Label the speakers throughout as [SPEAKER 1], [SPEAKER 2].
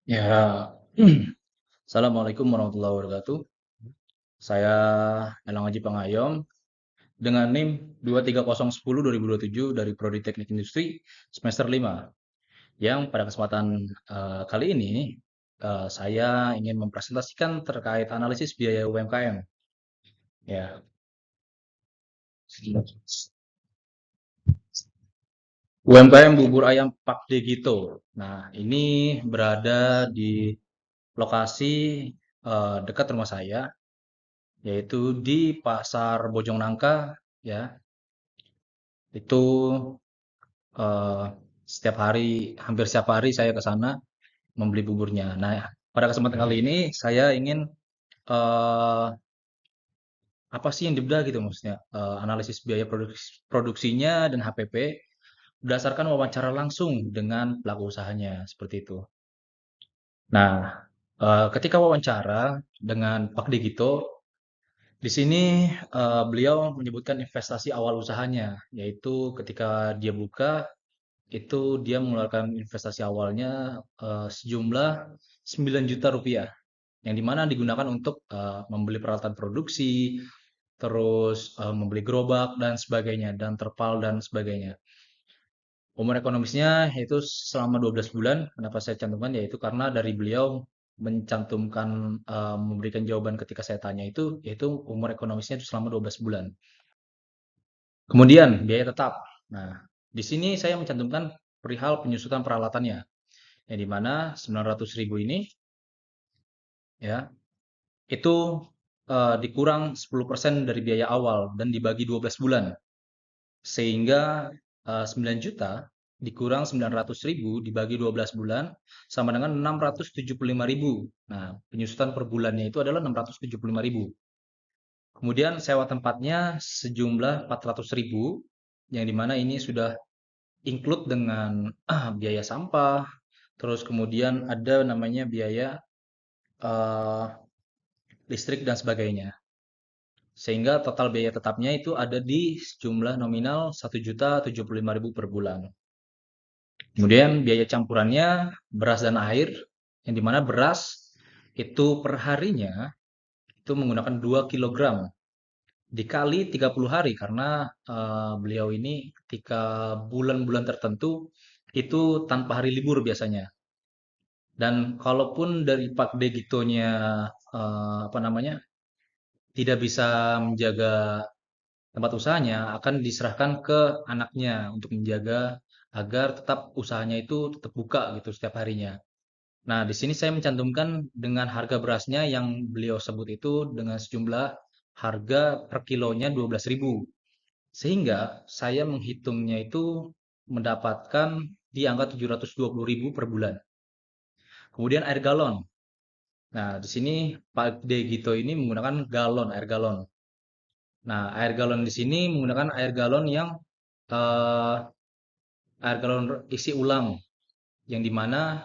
[SPEAKER 1] Ya, Assalamualaikum warahmatullahi wabarakatuh. Saya Elang Haji Pangayom dengan NIM 23010-2027 dari Prodi Teknik Industri semester 5. Yang pada kesempatan kali ini saya ingin mempresentasikan terkait analisis biaya UMKM. Ya, UMKM bubur ayam Pak Degito. Nah, ini berada di lokasi dekat rumah saya, yaitu di Pasar Bojongnangka, ya. Itu eh, setiap hari, hampir setiap hari saya ke sana membeli buburnya. Nah, pada kesempatan kali ini saya ingin eh, apa sih yang dibedah gitu maksudnya, analisis biaya produksinya dan HPP berdasarkan wawancara langsung dengan pelaku usahanya seperti itu. Nah, ketika wawancara dengan Pak Digito, di sini beliau menyebutkan investasi awal usahanya, yaitu ketika dia buka itu dia mengeluarkan investasi awalnya sejumlah 9 juta rupiah yang dimana digunakan untuk membeli peralatan produksi, terus membeli gerobak dan sebagainya, dan terpal dan sebagainya. Umur ekonomisnya yaitu selama 12 bulan. Kenapa saya cantumkan? Yaitu karena dari beliau mencantumkan, memberikan jawaban ketika saya tanya itu, yaitu umur ekonomisnya itu selama 12 bulan. Kemudian biaya tetap. Nah, di sini saya mencantumkan perihal penyusutan peralatannya, yang dimana 900.000 ini ya itu dikurang 10% dari biaya awal dan dibagi 12 bulan, sehingga 9 juta dikurang 900.000 dibagi 12 bulan sama dengan 675.000. Nah, penyusutan per bulannya itu adalah 675.000. Kemudian sewa tempatnya sejumlah 400.000, yang dimana ini sudah include dengan biaya sampah, terus kemudian ada namanya biaya eh, listrik dan sebagainya. Sehingga total biaya tetapnya itu ada di sejumlah nominal 1.075.000 per bulan. Kemudian biaya campurannya beras dan air, yang dimana beras itu per harinya itu menggunakan 2 kilogram dikali 30 hari karena beliau ini ketika bulan-bulan tertentu itu tanpa hari libur biasanya. Dan kalaupun dari Pak Degitonya apa namanya tidak bisa menjaga tempat usahanya, akan diserahkan ke anaknya untuk menjaga agar tetap usahanya itu tetap buka gitu setiap harinya. Nah, di sini saya mencantumkan dengan harga berasnya yang beliau sebut itu dengan sejumlah harga per kilonya 12.000. Sehingga saya menghitungnya itu mendapatkan di angka 720.000 per bulan. Kemudian air galon. Nah, di sini Pak Degito ini menggunakan galon, air galon. Nah, air galon di sini menggunakan air galon yang eh, air galon isi ulang, yang dimana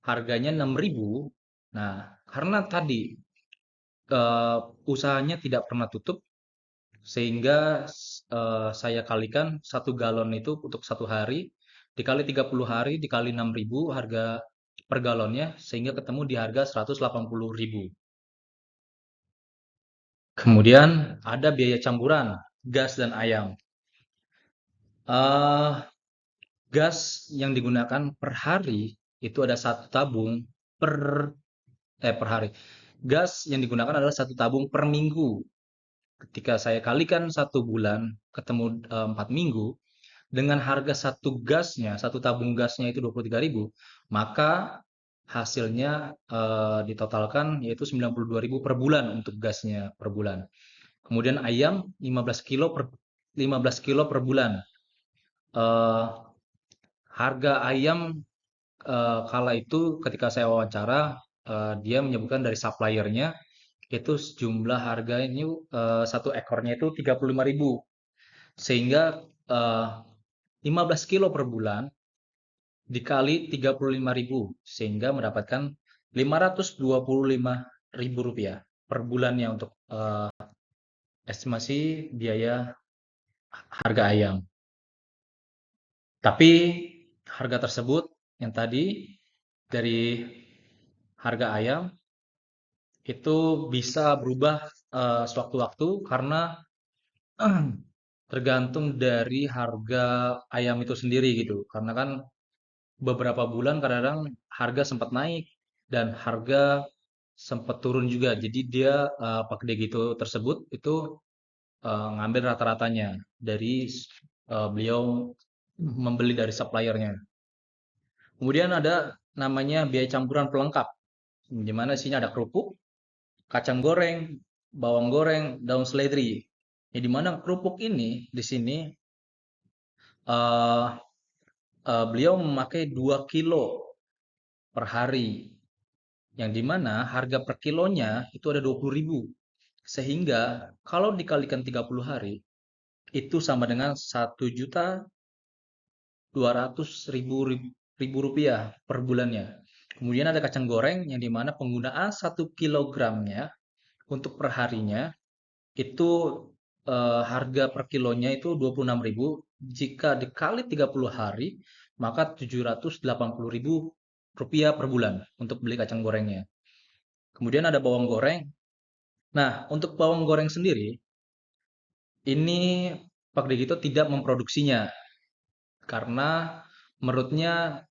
[SPEAKER 1] harganya 6.000. Nah, karena tadi eh, usahanya tidak pernah tutup, sehingga saya kalikan satu galon itu untuk satu hari, dikali 30 hari, dikali 6.000 harga per galonnya, sehingga ketemu di harga 180.000. Kemudian ada biaya campuran, gas dan ayam. eh Gas yang digunakan per hari itu ada satu tabung per per hari. Gas yang digunakan adalah satu tabung per minggu. Ketika saya kalikan satu bulan ketemu 4 minggu dengan harga satu gasnya, satu tabung gasnya itu 23.000, maka hasilnya ditotalkan yaitu 92.000 per bulan untuk gasnya per bulan. Kemudian ayam 15 kilo per bulan. Eh, Harga ayam kala itu ketika saya wawancara, dia menyebutkan dari suppliernya itu sejumlah harganya satu ekornya itu 35.000, sehingga eh, 15 kilo per bulan dikali 35.000 sehingga mendapatkan 525.000 rupiah per bulannya untuk estimasi biaya harga ayam. Tapi harga tersebut yang tadi dari harga ayam itu bisa berubah sewaktu-waktu karena tergantung dari harga ayam itu sendiri gitu. Karena kan beberapa bulan kadang-kadang harga sempat naik dan harga sempat turun juga. Jadi dia Pak Degito tersebut itu ngambil rata-ratanya dari beliau membeli dari suppliernya. Kemudian ada namanya biaya campuran pelengkap, di mana isinya ada kerupuk, kacang goreng, bawang goreng, daun seledri. Ya, di mana kerupuk ini di sini eh, beliau memakai 2 kilo per hari, yang di mana harga per kilonya itu ada 20.000. Sehingga kalau dikalikan 30 hari, itu sama dengan 1.200.000 rupiah per bulannya. Kemudian ada kacang goreng yang dimana penggunaan 1 kilogramnya untuk perharinya itu harga per kilonya itu 26.000. Jika dikali 30 hari maka 780.000 rupiah per bulan untuk beli kacang gorengnya. Kemudian ada bawang goreng. Nah, untuk bawang goreng sendiri ini Pak Degito tidak memproduksinya karena menurutnya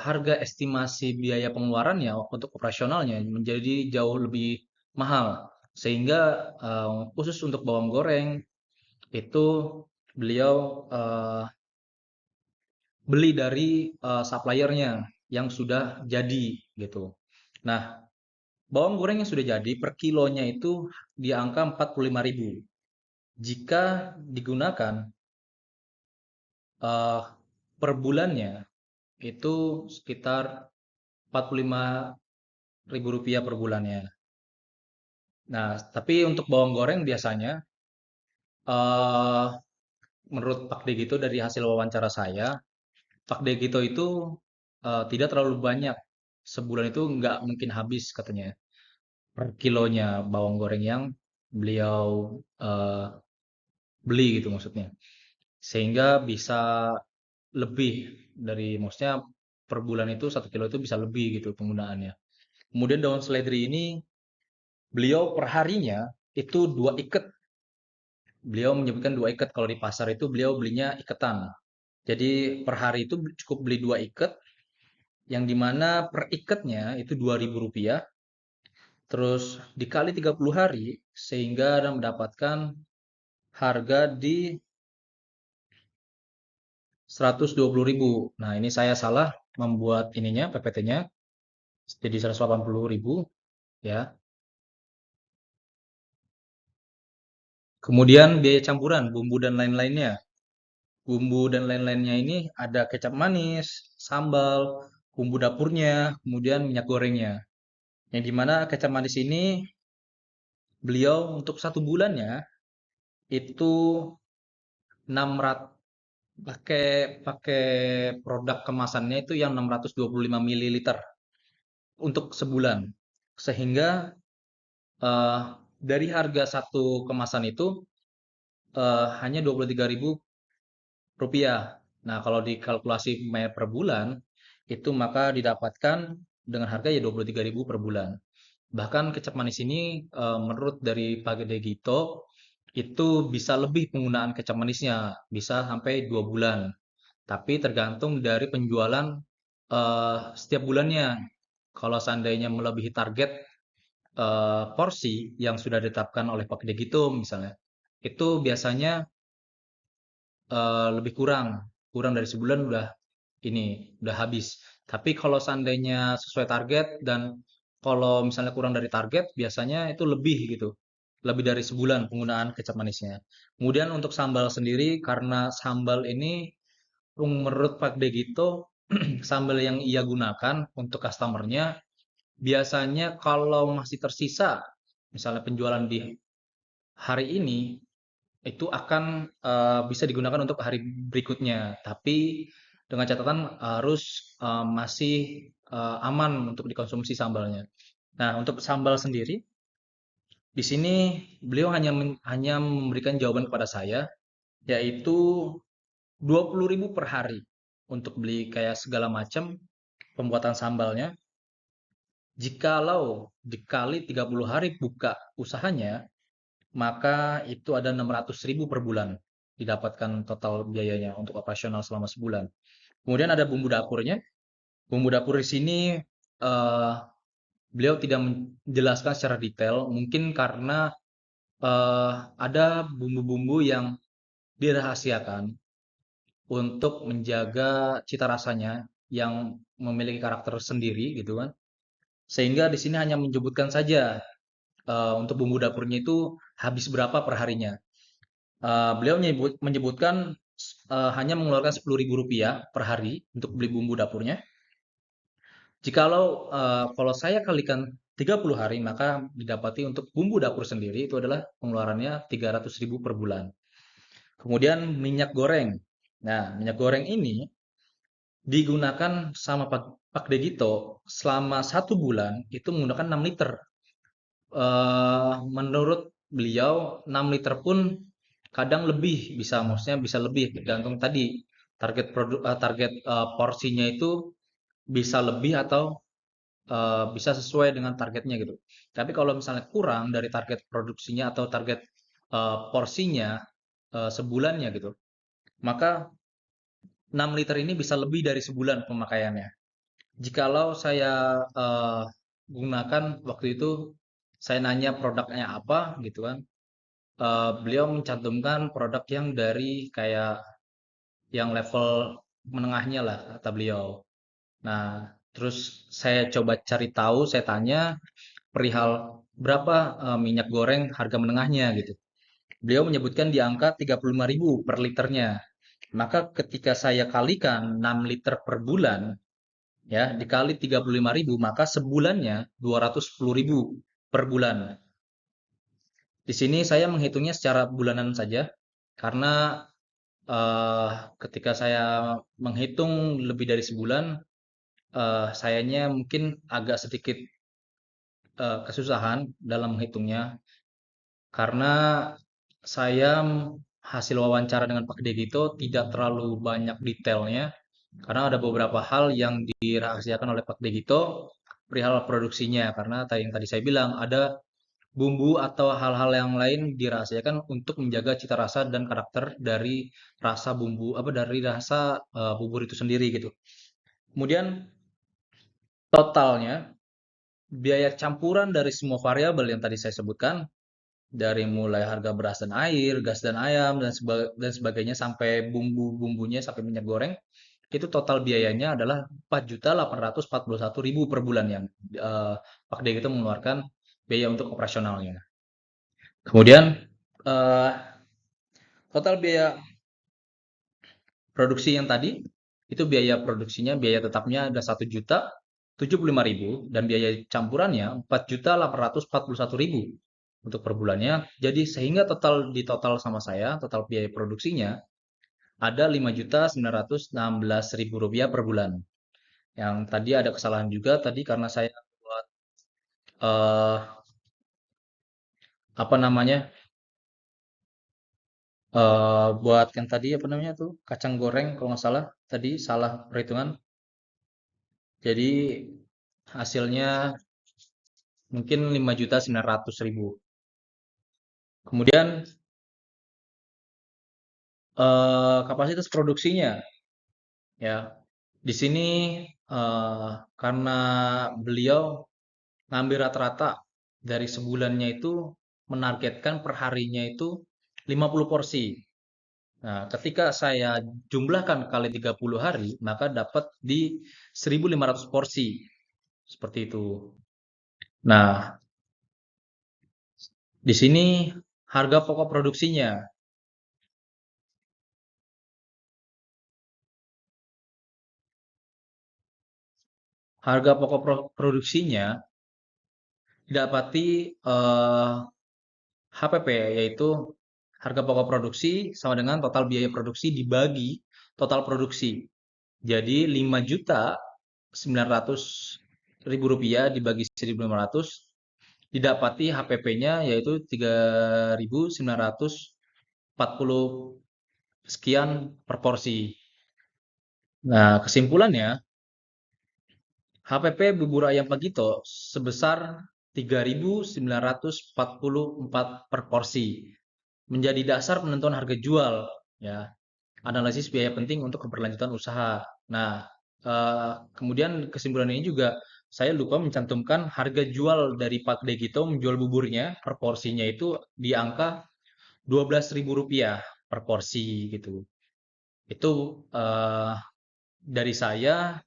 [SPEAKER 1] harga estimasi biaya pengeluarannya untuk operasionalnya menjadi jauh lebih mahal. Sehingga khusus untuk bawang goreng itu beliau beli dari suppliernya yang sudah jadi gitu. Nah, bawang goreng yang sudah jadi per kilonya itu di angka 45.000. Jika digunakan eh, per bulannya itu sekitar 45.000 rupiah per bulannya. Nah, tapi untuk bawang goreng biasanya, eh menurut Pak Degito dari hasil wawancara saya, Pak Degito itu tidak terlalu banyak. Sebulan itu nggak mungkin habis katanya per kilonya bawang goreng yang beliau eh, beli gitu maksudnya. Sehingga bisa lebih dari maksudnya per bulan itu 1 kilo itu bisa lebih gitu penggunaannya. Kemudian daun seledri ini beliau per harinya itu 2 ikat. Beliau menyebutkan 2 ikat. Kalau di pasar itu beliau belinya iketan. Jadi per hari itu cukup beli 2 ikat, yang dimana per ikatnya itu 2.000 rupiah. Terus dikali 30 hari sehingga Anda mendapatkan harga di 120.000. Nah, ini saya salah membuat ininya PPT-nya jadi 180.000 ya. Kemudian biaya campuran, bumbu dan lain-lainnya. Bumbu dan lain-lainnya ini ada kecap manis, sambal, bumbu dapurnya, kemudian minyak gorengnya. Yang dimana kecap manis ini beliau untuk 1 bulannya itu 600, pakai pakai produk kemasannya itu yang 625 mililiter untuk sebulan. Sehingga eh, dari harga satu kemasan itu hanya 23.000 rupiah. Nah, kalau dikalkulasi per bulan itu maka didapatkan dengan harga ya 23.000 per bulan. Bahkan kecap manis ini menurut dari Pak Gede Gito itu bisa lebih penggunaan kecap manisnya, bisa sampai 2 bulan. Tapi tergantung dari penjualan setiap bulannya. Kalau seandainya melebihi target porsi yang sudah ditetapkan oleh Pak Gede Gito misalnya, itu biasanya lebih kurang, kurang dari sebulan udah habis. Tapi kalau seandainya sesuai target dan kalau misalnya kurang dari target, biasanya itu lebih gitu. Lebih dari sebulan penggunaan kecap manisnya. Kemudian untuk sambal sendiri, karena sambal ini menurut Pak Degito, sambal yang ia gunakan untuk customernya, biasanya kalau masih tersisa, misalnya penjualan di hari ini, itu akan bisa digunakan untuk hari berikutnya. Tapi dengan catatan harus masih aman untuk dikonsumsi sambalnya. Nah, untuk sambal sendiri, di sini beliau hanya memberikan jawaban kepada saya, yaitu 20.000 per hari untuk beli kayak segala macam pembuatan sambalnya. Jikalau dikali 30 hari buka usahanya, maka itu ada 600.000 per bulan didapatkan total biayanya untuk operasional selama sebulan. Kemudian ada bumbu dapurnya. Bumbu dapur di sini eh, beliau tidak menjelaskan secara detail, mungkin karena ada bumbu-bumbu yang dirahasiakan untuk menjaga cita rasanya yang memiliki karakter sendiri gitu kan. Sehingga di sini hanya menyebutkan saja untuk bumbu dapurnya itu habis berapa per harinya. Beliau menyebutkan hanya mengeluarkan Rp10.000 per hari untuk beli bumbu dapurnya. Jikalau kalau saya kalikan 30 hari, maka didapati untuk bumbu dapur sendiri itu adalah pengeluarannya 300.000 per bulan. Kemudian minyak goreng. Nah, minyak goreng ini digunakan sama Pak Degito selama 1 bulan itu menggunakan 6 liter. Menurut beliau 6 liter pun kadang lebih bisa, maksudnya bisa lebih tergantung tadi target porsinya itu bisa lebih atau bisa sesuai dengan targetnya gitu. Tapi kalau misalnya kurang dari target produksinya atau target porsinya sebulannya gitu, maka 6 liter ini bisa lebih dari sebulan pemakaiannya. Jikalau saya gunakan waktu itu, saya nanya produknya apa gitu kan. Beliau mencantumkan produk yang dari kayak yang level menengahnya lah kata beliau. Nah, terus saya coba cari tahu, saya tanya perihal berapa minyak goreng harga menengahnya gitu. Beliau menyebutkan di angka 35.000 per liternya. Maka ketika saya kalikan 6 liter per bulan, ya, dikali 35.000, maka sebulannya 210.000 per bulan. Di sini saya menghitungnya secara bulanan saja, karena eh, ketika saya menghitung lebih dari sebulan, sayanya mungkin agak sedikit kesusahan dalam menghitungnya, karena saya hasil wawancara dengan Pak Degito tidak terlalu banyak detailnya, karena ada beberapa hal yang dirahasiakan oleh Pak Degito perihal produksinya, karena yang tadi saya bilang ada bumbu atau hal-hal yang lain dirahasiakan untuk menjaga cita rasa dan karakter dari rasa bumbu apa dari rasa bubur itu sendiri gitu. Kemudian totalnya biaya campuran dari semua variabel yang tadi saya sebutkan, dari mulai harga beras dan air, gas dan ayam dan sebagainya sampai bumbu-bumbunya sampai minyak goreng, itu total biayanya adalah 4.841.000 per bulan yang Pak D itu mengeluarkan biaya untuk operasionalnya. Kemudian eh, total biaya produksi yang tadi itu biaya produksinya, biaya tetapnya ada 1.075.000 dan biaya campurannya 4.841.000 untuk per bulannya. Jadi sehingga total sama saya, total biaya produksinya ada 5.916.000 rupiah per bulan. Yang tadi ada kesalahan juga tadi karena saya buat eh, apa namanya buat yang tadi apa namanya tuh kacang goreng kalau nggak salah tadi salah perhitungan. Jadi hasilnya mungkin 5.900.000. Kemudian kapasitas produksinya ya. Di sini karena beliau ngambil rata-rata dari sebulannya itu menargetkan per harinya itu 50 porsi. Nah, ketika saya jumlahkan kali 30 hari, maka dapat di 1.500 porsi. Seperti itu. Nah, di sini harga pokok produksinya. Harga pokok produksinya didapati HPP, yaitu harga pokok produksi sama dengan total biaya produksi dibagi total produksi. Jadi 5.900.000 rupiah dibagi 1.500 didapati HPP-nya yaitu 3.940 sekian per porsi. Nah, kesimpulannya HPP bubur ayam Pagito sebesar 3.944 per porsi menjadi dasar penentuan harga jual, ya. Analisis biaya penting untuk keberlanjutan usaha. Nah, kemudian kesimpulan ini juga saya lupa mencantumkan harga jual dari Pak Degito menjual buburnya per porsinya itu di angka Rp12.000 per porsi gitu. Itu dari saya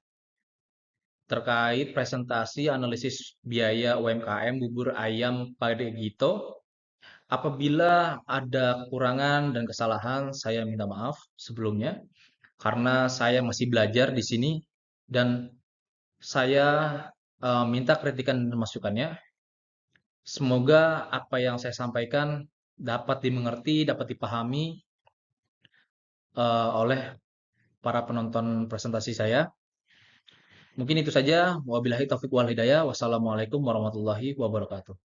[SPEAKER 1] terkait presentasi analisis biaya UMKM bubur ayam Pak Degito. Apabila ada kekurangan dan kesalahan, saya minta maaf sebelumnya karena saya masih belajar di sini dan saya minta kritikan dan masukannya. Semoga apa yang saya sampaikan dapat dimengerti, dapat dipahami oleh para penonton presentasi saya. Mungkin itu saja. Wabillahi taufiq wal hidayah. Wassalamualaikum warahmatullahi wabarakatuh.